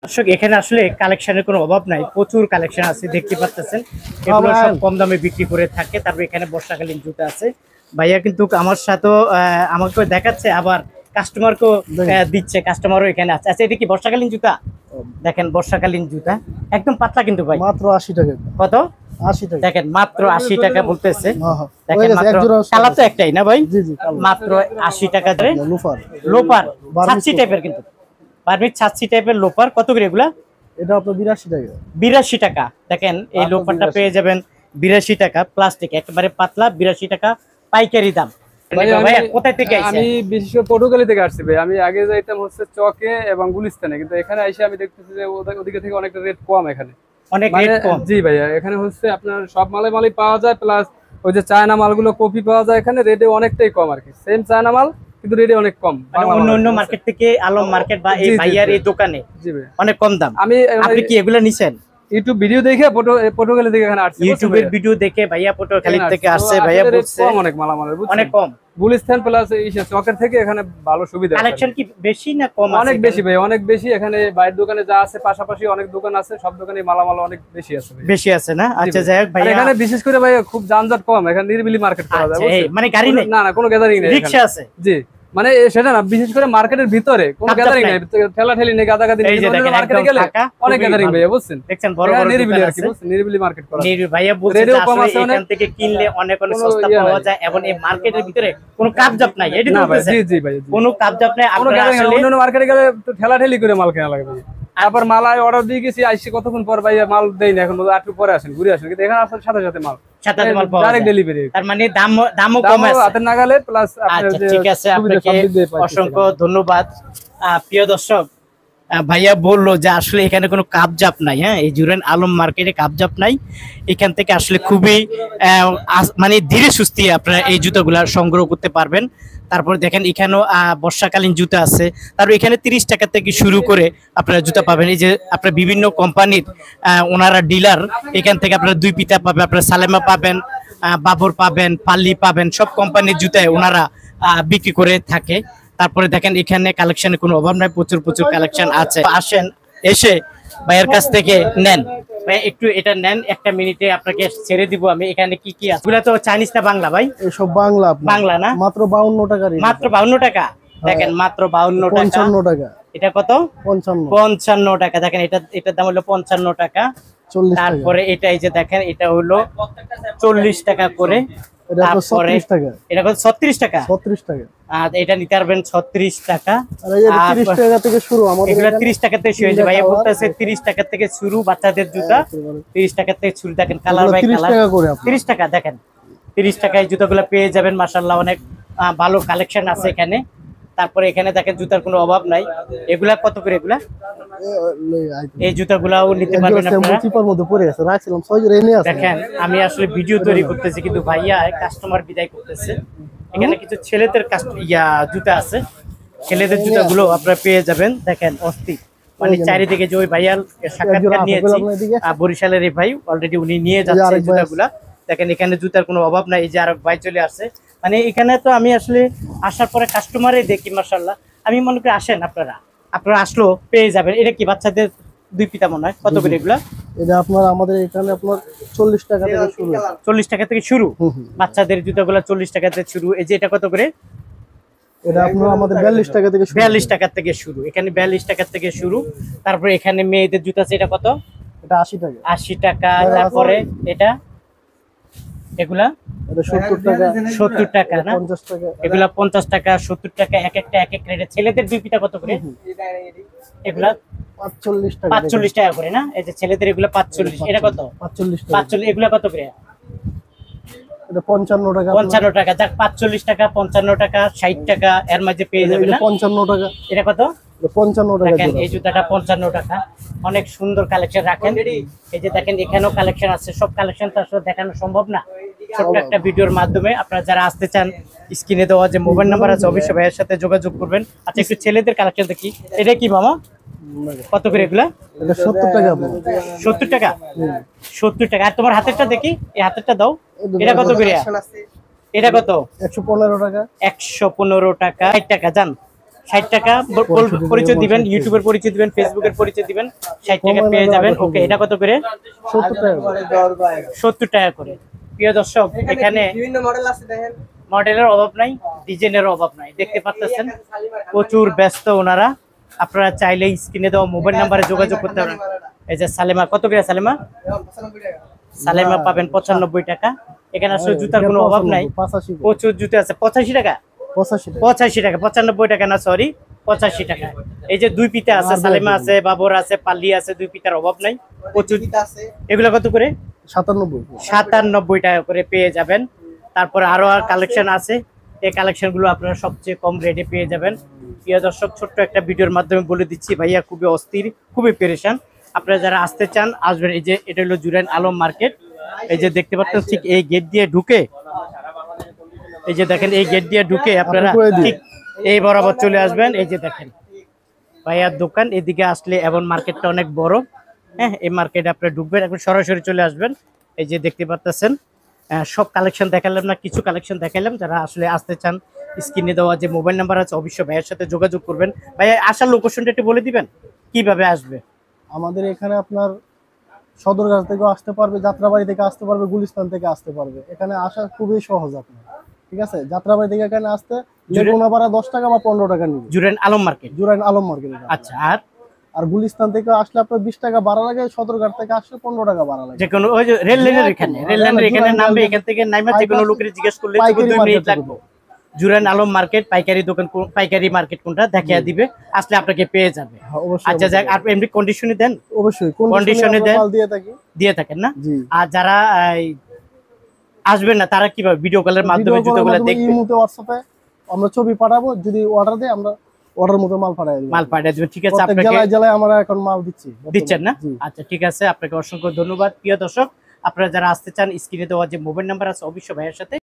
দর্শক এখানে আসলে কালেকশনের কোনো অভাব নাই, প্রচুর কালেকশন আছে দেখতে পাচ্ছেন। এগুলো সব কম দামে বিক্রি করে থাকে। তারপর এখানে বর্ষাকালীন জুতা আছে। ভাইয়া কিন্তু আমার সাথে আমাকে দেখাচ্ছে, আবার কাস্টমারকেও দিচ্ছে, কাস্টমারও এখানে আছে। আচ্ছা, এটা কি বর্ষাকালীন জুতা? দেখেন বর্ষাকালীন জুতা একদম পাতলা কিন্তু ভাই, মাত্র 80 টাকা। কত? 80 টাকা। দেখেন মাত্র 80 টাকা বলতেছে। দেখেন মাত্র কালার তো একটাই না ভাই? জি জি, মাত্র 80 টাকা ধরে লোফার। লোপার ছাচ্ছি টাইপের, কিন্তু বারমিক ছাচ্ছি টাইপের লোপার। কত করে এগুলা? এটা আপনার 82 টাকা। 82 টাকা। দেখেন এই লোপারটা পেয়ে যাবেন 82 টাকা, প্লাস্টিক একেবারে পাতলা, 82 টাকা পাইকারি দাম। কোথায় থেকে আইছেন? আমি বিশেষ করে পটুয়াখালী থেকে আসছি ভাই। আমি আগে যাইতাম হচ্ছে চকে এবং গুলিস্তানে, কিন্তু এখানে এসে আমি দেখতেছি যে ওদিকে থেকে অনেকটা রেট কম এখানে। অনেক রেট কম? জি ভাইয়া, এখানে হচ্ছে আপনার সব মালই পাওয়া যায়, প্লাস ওই যে চায়না মালগুলো কপি পাওয়া যায় এখানে, রেটে অনেকটাই কম আর কি। সেম চায়না মাল কিন্তু রেটে অনেক কম, অন্য অন্য মার্কেট থেকে, আলম মার্কেট বা এই ভাইয়ার এই দোকানে অনেক কম দাম। আপনি কি এগুলা নিছেন? ইউটিউব ভিডিও দেখে পটুয়াখালী থেকে এখানে আসছে। ইউটিউবের ভিডিও দেখে ভাইয়া পটুয়াখালী থেকে আসছে। ভাইয়া বলছে অনেক মালামাল অনেক কম, গুলিস্তান প্লাস চকের থেকে এখানে ভালো সুবিধা। কালেকশন কি বেশি না কম? অনেক বেশি ভাই, অনেক বেশি। এখানে বাইরের দোকানে যা আছে পাশাপাশি অনেক দোকান আছে, সব দোকানে মালামাল অনেক বেশি আছে। বেশি আছে না? আচ্ছা যাই হোক ভাইয়া, এখানে বিশেষ করে ভাই খুব যানজট কম, এখানে নিরিবিলি মার্কেট করা যায়। মানে গাড়ি নেই? না কোনো গ্যাদারিং নেই, রিকশা আছে। জি, মানে সেটা না, বিশেষ করে মার্কেটের ভিতরে কোনো গ্যাদারিং নেই, ঠেলা ঠেলি নেই, গাদাগাদি নেই। মার্কেটে গেলে অনেক গ্যাদারিং ভাই, বুঝছেন? দেখছেন বড় বড় নিরিবিলি আর কি, বুঝছেন? নিরিবিলি মার্কেট করা। ভাইয়া বলছে যে আসলে এখান থেকে কিনলে অনেক অনেক সস্তা পাওয়া যায়, এবং এই মার্কেটের ভিতরে কোনো কাপজাপ নাই। এটি তো বলতেছেন? জি জি ভাই, কোনো কাপজাপ নাই। আপনারা আসলে অন্য মার্কেটে গেলে তো ঠেলা ঠেলি করে মাল কেনা লাগে ভাই। তারপর মালাই অর্ডার দিয়ে গেছি, আইসি কতক্ষণ পর ভাই মাল দেই না, এখন একটু পরে আসেন, ঘুরে আসেন, কিন্তু এখানে আসার সাথে সাথে মাল ডাইরেক্ট ডেলিভারি। তার মানে দামও কম আছে, হাতের নাগালে। প্লাস আচ্ছা ঠিক আছে, আপনাকে অসংখ্য ধন্যবাদ। প্রিয় দর্শক, ভাইয়া বললো যে আসলে এখানে কোনো কাপজাপ নাই। হ্যাঁ, এই জুরাইন আলম মার্কেটে কাপজাপ নাই। এখান থেকে আসলে খুবই মানে ধীরে সুস্থে আপনারা এই জুতাগুলা সংগ্রহ করতে পারবেন। তারপর দেখেন এখানেও বর্ষাকালীন জুতা আছে। তারপর এখানে 30 টাকা থেকে শুরু করে আপনারা জুতা পাবেন। এই যে আপনার বিভিন্ন কোম্পানির ওনারা ডিলার, এখান থেকে আপনারা দুই পিতা পাবেন, আপনারা সালেমা পাবেন, বাবর পাবেন, পাল্লি পাবেন, সব কোম্পানির জুতায় ওনারা বিক্রি করে থাকে। তারপরে দেখেন এখানে কালেকশনের কোনো অভাব নাই, প্রচুর প্রচুর কালেকশন আছে। আসেন, এসে ভাইয়ের কাছ থেকে নেন। ভাই একটু এটা নেন, একটা মিনিটে আপনাকে ছেড়ে দিব আমি। এখানে কি কি আছে? এগুলা তো চাইনিজ না বাংলা ভাই? এসব বাংলা। বাংলা না? মাত্র 52 টাকা। মাত্র 52 টাকা। দেখেন মাত্র 52 টাকা। 55 টাকা। এটা কত? 55 টাকা। দেখেন এটার দাম হলো 55 টাকা। তারপরে এটা এই যে দেখেন, এটা হলো 40 টাকা করে। তারপরে এটা কত? 36 টাকা। 36 টাকা। আর এটা নিতে পারবেন 36 টাকা। আর এই 30 টাকা থেকে শুরু, আমাদের এগুলা 30 টাকা থেকে শুরু। ভাইয়া বলতেছে 30 টাকা থেকে শুরু বাচ্চাদের জুতা, 30 টাকা থেকে শুরু। দেখেন কালার বাই কালার 30 টাকা। দেখেন 30 টাকায় জুতাগুলো পেয়ে যাবেন। মাশাআল্লাহ অনেক ভালো কালেকশন আছে এখানে। তারপরে এখানে দেখেন জুতার কোনো অভাব নাই। এগুলা কত করে? এগুলা এই জুতাগুলাও নিতে পারবেন আপনারা। দেখেন আমি আসলে ভিডিও তৈরি করতেছি, কিন্তু ভাইয়া কাস্টমার বিদায় করতেছে। এখানে কিছু ছেলেদের জুতা আছে, ছেলেদের জুতাগুলো আপনারা পেয়ে যাবেন। দেখেন অস্থির, মানে চারিদিকে যে ওই ভাইয়ার সাক্ষাৎকার নিয়েছি, বরিশালের এই ভাই অলরেডি উনি নিয়ে যাচ্ছে জুতাগুলা। দেখেন এখানে জুতার কোনো অভাব নাই। এই যে আরেক ভাই চলে আসছে, মানে এখানে তো আমি আসলে আসার পরে কাস্টমারই দেখি মাশাআল্লাহ। আমি মনে করি আসেন আপনারা আসলো পেয়ে যাবেন। এটা কি বাচ্চাদের দুই পিতা মনে হয়? কত করে এগুলা? এটা আপনার আমাদের এখানে আপনার 40 টাকা থেকে শুরু। 40 টাকা থেকে শুরু বাচ্চাদের জুতাগুলা, 40 টাকা থেকে শুরু। এই যে এটা কত করে? এটা আপনার আমাদের 42 টাকা থেকে শুরু। 42 টাকা থেকে শুরু, এখানে 42 টাকা থেকে শুরু। তারপরে এখানে মেয়েদের জুতা আছে, এটা কত? এটা 80 টাকা। 80 টাকা। তারপরে এটা এগুলা 70 টাকা। 70 টাকা না? 50 টাকা। এগুলা 50 টাকা, 70 টাকা, এক একটা এক এক রেটে। ছেলেদের দুই পিতা কত করে? এগুলা 45 টাকা। 45 টাকা করে না? এই যে ছেলেদের এগুলা 45। এটা কত? 45 টাকা। 45। এগুলা কত করে? এটা 55 টাকা। 55 টাকা। যাক 45 টাকা, 55 টাকা, 60 টাকা এর মাঝে পেয়ে যাবেন না? 55 টাকা। এটা কত? 55 টাকা। দেখেন এই জুতাটা 55 টাকা। অনেক সুন্দর কালেকশন রাখেন। এই যে দেখেন এখানেও কালেকশন আছে। সব কালেকশন তো আসলে দেখানো সম্ভব না ছোট্ট একটা ভিডিওর মাধ্যমে। আপনারা যারা আসতে চান, স্ক্রিনে দেওয়া যে মোবাইল নাম্বার আছে, অবশ্যই ভাইয়ের সাথে যোগাযোগ করবেন। আচ্ছা একটু ছেলেদের কালেকশন দেখি। এটা কি মামা? কত করে এগুলা? এটা 70 টাকা। 70 টাকা। 70 টাকা। আর তোমার হাতেরটা দেখি, এই হাতেরটা দাও। এটা কত করে? এটা কত? 115 টাকা। 115 টাকা। 60 টাকা। জান 60 টাকা পরিচয় দিবেন, ইউটিউবের পরিচয় দিবেন, ফেসবুকের পরিচয় দিবেন, 60 টাকা পেয়ে যাবেন। ওকে, এটা কত করে? 70 টাকা। 70 টাকা করে। প্রিয় দর্শক, এখানে বিভিন্ন মডেল আছে দেখেন। মডেলের অভাব নাই, ডিজাইনের অভাব নাই, দেখতে পাচ্ছেন প্রচুর ব্যস্ত ওনারা। আপনারা চাইলে স্ক্রিনে দেওয়া মোবাইল নাম্বারে যোগাযোগ করতে পারেন। এই যে সালেমা, কত করে সালেমা? 95 টাকা। সালেমা পাবেন 95 টাকা। এখানে আসলে জুতার কোনো অভাব নাই, 85 টাকা। প্রচুর জুতা আছে। 85 টাকা, 85 টাকা। 85 টাকা, 95 টাকা না, সরি 85 টাকা। এই যে দুই পিতা আছে, সালেমা আছে, বাবর আছে, পাল্লি আছে, দুই পিতার অভাব নাই, প্রচুর। এটা আছে। এগুলো কত করে? 97। 97 টাকা করে পেয়ে যাবেন। তারপরে আরো কালেকশন আছে, এই কালেকশন গুলো আপনারা সবচেয়ে কম রেটে পেয়ে যাবেন। প্রিয় দর্শক, ছোট্ট একটা ভিডিওর মাধ্যমে বলে দিচ্ছি, ভাইয়া খুবই অস্থির, খুবই পেরেশান। আপনারা যারা আসতে চান আসবেন। এই যে এটা হলো জুরাইন আলম মার্কেট। এই যে দেখতে পাচ্ছেন, ঠিক এই গেট দিয়ে ঢুকে, এই যে দেখেন এই গেট দিয়ে ঢুকে আপনারা ঠিক এই বরাবর চলে আসবেন। এই যে দেখেন ভাইয়ার দোকান, এদিকে আসলে এবং মার্কেটটা অনেক বড়। হ্যাঁ, এই মার্কেটে আপনারা ঢুকবেন, এখন সরাসরি চলে আসবেন। এই যে দেখতে পাচ্ছেন, সব কালেকশন দেখালাম না, কিছু কালেকশন দেখালাম। যারা আসলে আসতে চান, স্ক্রিনে দেওয়া যে মোবাইল নাম্বার আছে, অবশ্যই ভাইয়ের সাথে যোগাযোগ করবেন। ভাইয়া আসার লোকেশনটা একটু বলে দিবেন, কিভাবে আসবে? আমাদের এখানে আপনার সদরঘাট থেকে আসতে পারবে, যাত্রাবাড়ি থেকে আসতে পারবে, গুলিস্তান থেকে আসতে পারবে। এখানে আসা খুবই সহজ আপনার, ঠিক আছে? যাত্রাবাড়ি থেকে এখানে আসতে লেগুনা ভাড়া 10 টাকা বা 15 টাকা নিবে। জুরাইন আলম মার্কেট। জুরাইন আলম মার্কেট। আচ্ছা, আর গুলিস্তান থেকে আসলে আপনার 20 টাকা ভাড়া লাগে, সদরঘাট থেকে আসলে 15 টাকা ভাড়া লাগে। যে কোনো ওই যে রেল লাইনের এখানে, রেল লাইনের এখানে নামবে, এখান থেকে নামে যে কোনো লোকের জিজ্ঞেস করলে পাইকারি 2 মিনিট মার্কেট লাগবে। জুরাইন আলম মার্কেট, পাইকারি দোকান, পাইকারি মার্কেট কোনটা দেখিয়ে দিবে, আসলে আপনাকে পেয়ে যাবে। হ্যাঁ, অবশ্যই। আচ্ছা, যাক, আর এমনি কন্ডিশনে দেন? অবশ্যই কন্ডিশনে দেন, দিয়ে থাকি। দিয়ে থাকেন না? জি। আর যারা আসবেন না, তারা কিভাবে ভিডিও কলের মাধ্যমে জুতোগুলো দেখবে? ইমোতে, হোয়াটসঅ্যাপে আমরা ছবি পাঠাবো, যদি অর্ডার দেয় আমরা অর্ডার মতো মাল পাঠাই দেব। মাল পাঠিয়ে দেবেন, ঠিক আছে? প্রত্যেক আপনাকে জেলায় জেলায় আমরা এখন মাল দিচ্ছি। দিচ্ছেন না? জি। আচ্ছা, ঠিক আছে, আপনাকে অসংখ্য ধন্যবাদ। প্রিয় দর্শক, আপনারা যারা আসতে চান, স্ক্রিনে দেওয়া যে মোবাইল নাম্বার আছে, অবশ্যই ভাইয়ের সাথে